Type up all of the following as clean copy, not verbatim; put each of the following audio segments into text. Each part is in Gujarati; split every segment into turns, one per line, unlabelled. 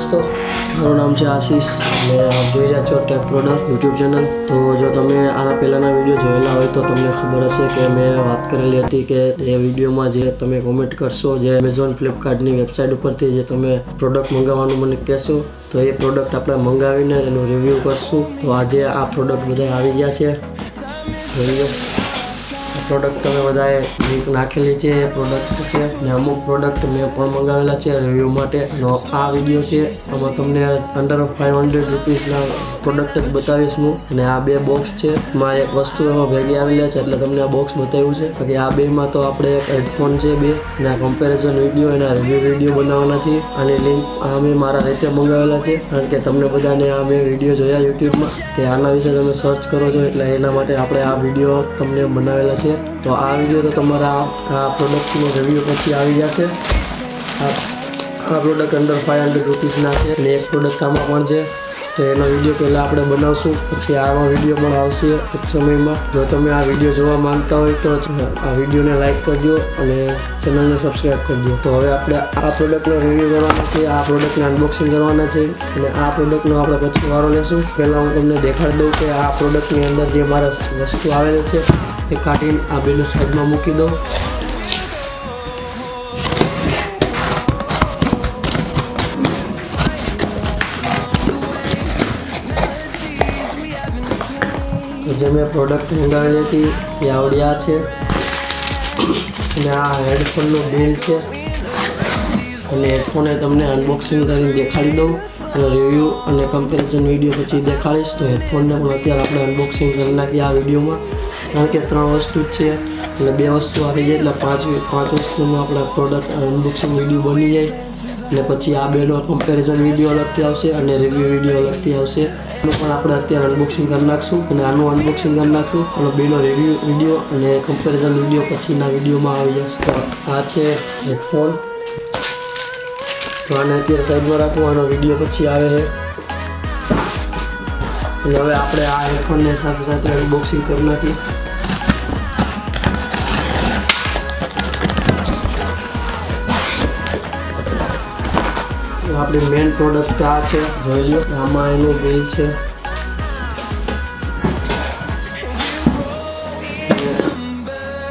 દોસ્તો, મારું નામ છે આશીષ અને આપ જોઈ રહ્યા છો ટેક પ્રોડક્ટ યુટ્યુબ ચેનલ। તો જો તમે આના પહેલાંના વિડીયો જોયેલા હોય તો તમને ખબર હશે કે મેં વાત કરેલી હતી કે એ વિડીયોમાં જે તમે કોમેન્ટ કરશો જે એમેઝોન ફ્લિપકાર્ટની વેબસાઇટ ઉપરથી જે તમે પ્રોડક્ટ મંગાવવાનું મને કહેશો તો એ પ્રોડક્ટ આપણે મંગાવીને એનું રિવ્યૂ કરશું। તો આજે આ પ્રોડક્ટ બધા આવી ગયા છે, જોઈ લો। પ્રોડક્ટ તમે બધાએ લિંક નાખેલી છે એ પ્રોડક્ટ છે ને અમુક પ્રોડક્ટ મેં પણ મંગાવેલા છે રિવ્યૂ માટે। આ વિડીયો છે આમાં તમને અંડર 500 રૂપીસના પ્રોડક્ટ જ બતાવીશ હું। અને આ બે બોક્સ છે, એમાં એક વસ્તુ એમાં ભેગી આવેલી છે એટલે તમને આ બોક્સ બતાવ્યું છે। બાકી આ બેમાં તો આપણે હેડફોન છે બે અને આ કમ્પેરિઝન વિડીયો એના રિવ્યૂ વિડીયો બનાવવાના છે। આની લિંક આ મેં મારા રીતે મંગાવેલા છે કારણ કે તમને બધાને આ મેં વિડીયો જોયા યુટ્યુબમાં કે આના વિશે તમે સર્ચ કરો છો એટલે એના માટે આપણે આ વિડીયો તમને બનાવેલા છે। તો આ વિડીયો તો તમારા આ પ્રોડક્ટનો રિવ્યૂ પછી આવી જશે। આ પ્રોડક્ટ અંડર 500 રૂપીસના છે અને એક પ્રોડક્ટ આમાં પણ છે તો એનો વિડીયો પહેલાં આપણે બનાવશું, પછી આનો વિડીયો પણ આવશે ટૂંક સમયમાં। જો તમે આ વિડીયો જોવા માંગતા હોય તો આ વિડીયોને લાઇક કરજો અને ચેનલને સબસ્ક્રાઈબ કરજો। તો હવે આપણે આ પ્રોડક્ટનો રિવ્યૂ કરવાના છે, આ પ્રોડક્ટને અનબોક્સિંગ કરવાના છે અને આ પ્રોડક્ટનો આપણે પછી વારો લેશું। પહેલાં હું તમને દેખાડી દઉં કે આ પ્રોડક્ટની અંદર જે મારા વસ્તુ આવેલી છે એ કાઢીને આ બેને સાઈડમાં મૂકી દઉં। જે મેં પ્રોડક્ટ મંગાવેલી હતી એ આવડી આ છે અને આ હેડફોનનું બિલ છે અને હેડફોને તમને અનબોક્સિંગ કરીને દેખાડી દઉં અને રિવ્યૂ અને કમ્પેરિઝન વિડીયો પછી દેખાડીશ। તો હેડફોનને પણ અત્યારે આપણે અનબોક્સિંગ કરી નાખીએ આ વિડીયોમાં કારણ કે 3 વસ્તુ જ છે એટલે 2 વસ્તુ આવી જાય એટલે 5 વસ્તુનો આપણા પ્રોડક્ટ અનબોક્સિંગ વિડીયો બની જાય અને પછી આ બેનો કમ્પેરિઝન વિડીયો અલગથી આવશે અને રિવ્યૂ વિડીયો અલગથી આવશે। એનું પણ આપણે અત્યારે અનબોક્સિંગ કરી નાખશું અને આનું અનબોક્સિંગ કરી નાખશું અને બેનો રિવ્યૂ વિડીયો અને કમ્પેરિઝન વિડીયો પછીના વિડીયોમાં આવી જશે। તો આ છે હેડફોન, તો આને અત્યારે સાઈડમાં રાખવું, આનો વિડીયો પછી આવે છે અને હવે આપણે આ હેડફોનને સાથે સાથે અનબોક્સિંગ કરી નાખીએ। આપણી મેઇન પ્રોડક્ટ આ છે, જોઈ લો આમાં એનું બિલ છે।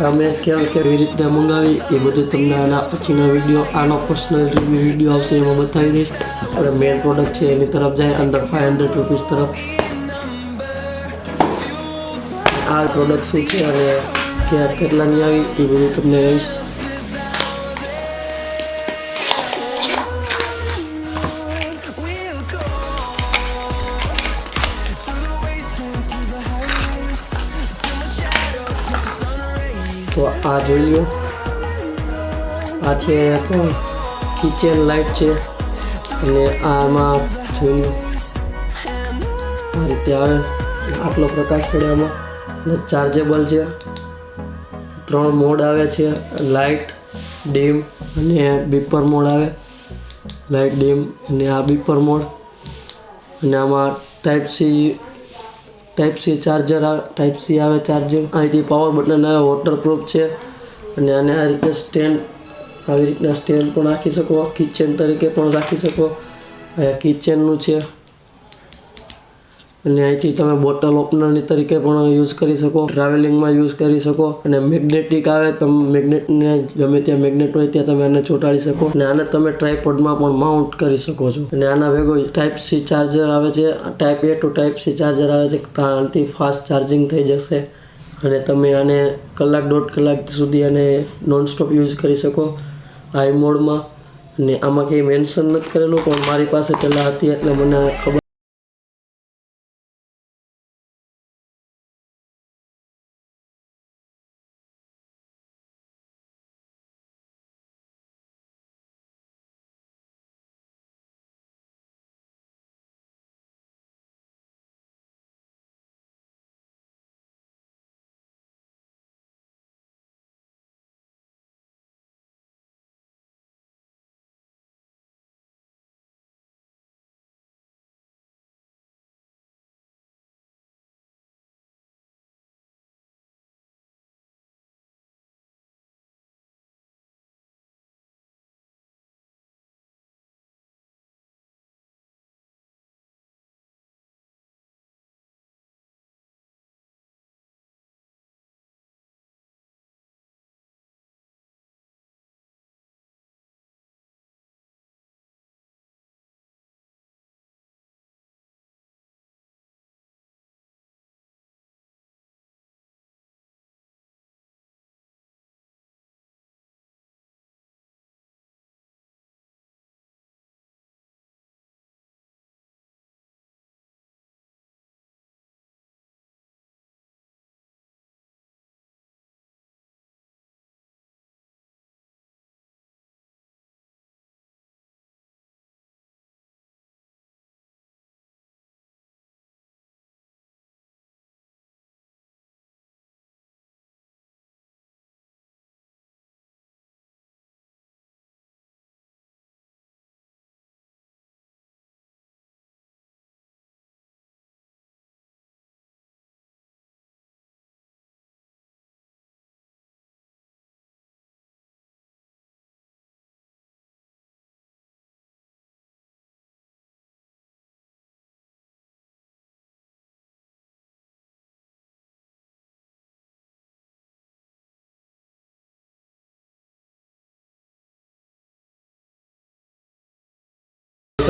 અમે કેવી રીતના મંગાવી એ બધું તમને આના પછીનો વિડીયો આનો પર્સનલ રિવ્યૂ વિડીયો આવશે એમાં બતાવી દઈશ। આપણે મેઇન પ્રોડક્ટ છે એની તરફ જાય અંડર 500 રૂપીસ તરફ। આ પ્રોડક્ટ શું છે અને કેટલાની આવી એ બધું તમને કહીશ। તો આ જોઈ લો, આ છે કિચન લાઇટ છે અને આમાં જોઈ લો આ રીતે આવે, આટલો પ્રકાશ પડે આમાં અને ચાર્જેબલ છે। 3 મોડ આવે છે, લાઇટ, ડીમ અને બીપર મોડ આવે, લાઇટ, ડીમ અને આ બીપર મોડ। અને આમાં ટાઈપ સી ચાર્જર આવે, ટાઈપ સી આવે ચાર્જર, અહીંથી પાવર બટન આવે, વોટરપ્રૂફ છે અને આને આ રીતે સ્ટેન્ડ આવી રીતના સ્ટેન્ડ પણ રાખી શકો, કિચન તરીકે પણ રાખી શકો। કિચનનું છે અને અહીંથી તમે બોટલ ઓપનરની તરીકે પણ યુઝ કરી શકો, ટ્રાવેલિંગમાં યુઝ કરી શકો અને મેગ્નેટિક આવે, તમે મેગ્નેટને ગમે ત્યાં મેગ્નેટ હોય ત્યાં તમે આને ચોંટાડી શકો અને આને તમે ટ્રાયપોડમાં પણ માઉન્ટ કરી શકો છો। અને આના ભેગો ટાઈપ સી ચાર્જર આવે છે, ટાઈપ એ ટુ ટાઈપ સી ચાર્જર આવે છે, આનાથી ફાસ્ટ ચાર્જિંગ થઈ જશે અને તમે આને કલાક 1.5 કલાક સુધી આને નોનસ્ટોપ યુઝ કરી શકો હાઈ મોડમાં। અને આમાં કંઈ મેન્શન નથી કરેલું પણ મારી પાસે પહેલાં હતી એટલે મને ખબર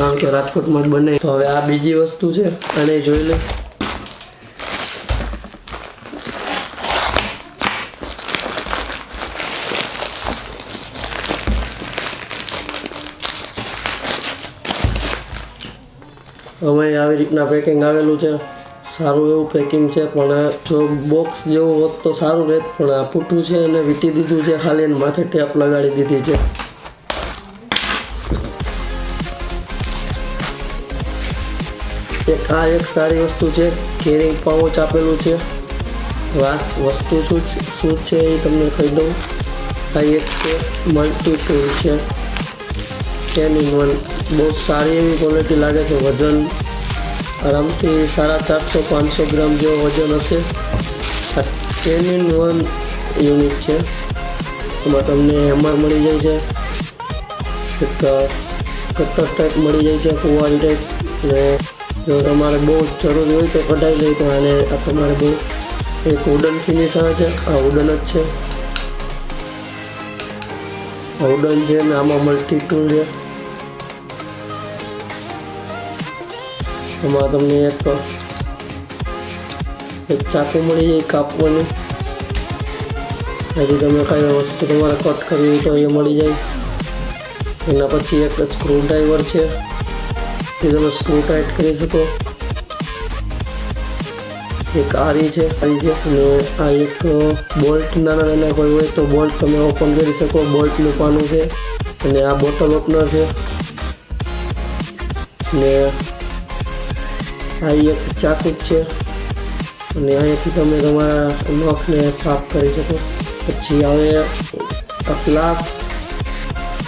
કારણ કે રાજકોટમાં જ બને. તો હવે આ બીજી વસ્તુ છે, અને જોઈ લે. અમે આવી રીતના પેકિંગ આવેલું છે, સારું એવું પેકિંગ છે. પણ જો બોક્સ જેવું હોત તો સારું રહેત, પણ આ ફૂટું છે અને વીટી દીધું છે ખાલી, અને માથે ટેપ લગાડી દીધી છે. આ એક સારી વસ્તુ છે, કેરિંગ પાઉચ આપેલું છે. વસ્તુ શું છે એ તમને કહી દઉં. આ એક છે મલ્ટી ટૂલ છે, 10 in 1. બહુ સારી એવી ક્વોલિટી લાગે છે. વજન આરામથી 450-500 ગ્રામ જેવો વજન હશે. આ 10 in 1 યુનિટ છે. એમાં તમને હેમર મળી જાય છે, એક કટર ટાઈપ મળી જાય છે, ફુવારી ટાઈપ. ને જો તમારે બહુ જરૂરી હોય તો કઢાઈ લઈ, તો આને આ તમારે બહુ એક વુડન ફિનિશ આવે છે. આ વુડન જ છે, આ વુડન છે ને આમાં મલ્ટી ટૂલ છે. આમાં તમને એક ચાકુ મળી જાય કાપવાની. હજી તમે કઈ વસ્તુ તમારે કટ કરવી હોય તો એ મળી જાય. એના પછી એક સ્ક્રૂ ડ્રાઈવર છે, એ તમે સ્ક્રૂ ટાઈટ કરી શકો. એક આરી છે, અને આ એક બોલ્ટ નાના કોઈ હોય તો બોલ્ટ તમે ઓપન કરી શકો. બોલ્ટનું પાનું છે, અને આ બોટલ ઓપનર છે. ને આ એક ચાકુ છે, અને અહીંયાથી તમે તમારા નખને સાફ કરી શકો. પછી હવે આ પ્લાસ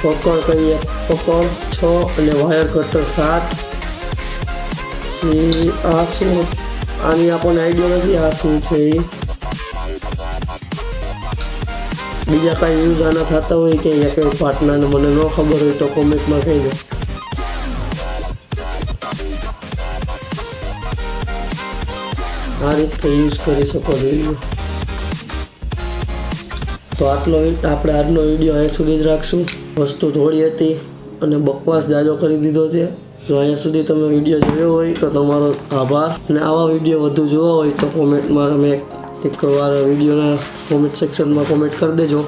પકડ કહીએ, પકડ 6 અને વાયર કટર 7. પછી આ શું, આની આપણને આઈડિયા નથી આ શું છે એ. બીજા કાંઈ યુઝ આના થતા હોય કે કંઈ પાર્ટના ને મને ન ખબર હોય તો કોમેન્ટમાં કહેજો. આ રીતે યુઝ કરી શકો છો. તો આપણે આજનો વિડીયો અહીં સુધી જ રાખશું. વસ્તુ થોડી હતી અને બકવાસ જાજો કરી દીધો છે. જો અહીંયા સુધી તમે વિડીયો જોયો હોય તો તમારો આભાર. અને આવા વિડીયો વધુ જોવા હોય તો કોમેન્ટમાં તમે એકવાર વિડીયોના કોમેન્ટ સેક્શનમાં કોમેન્ટ કરી દેજો.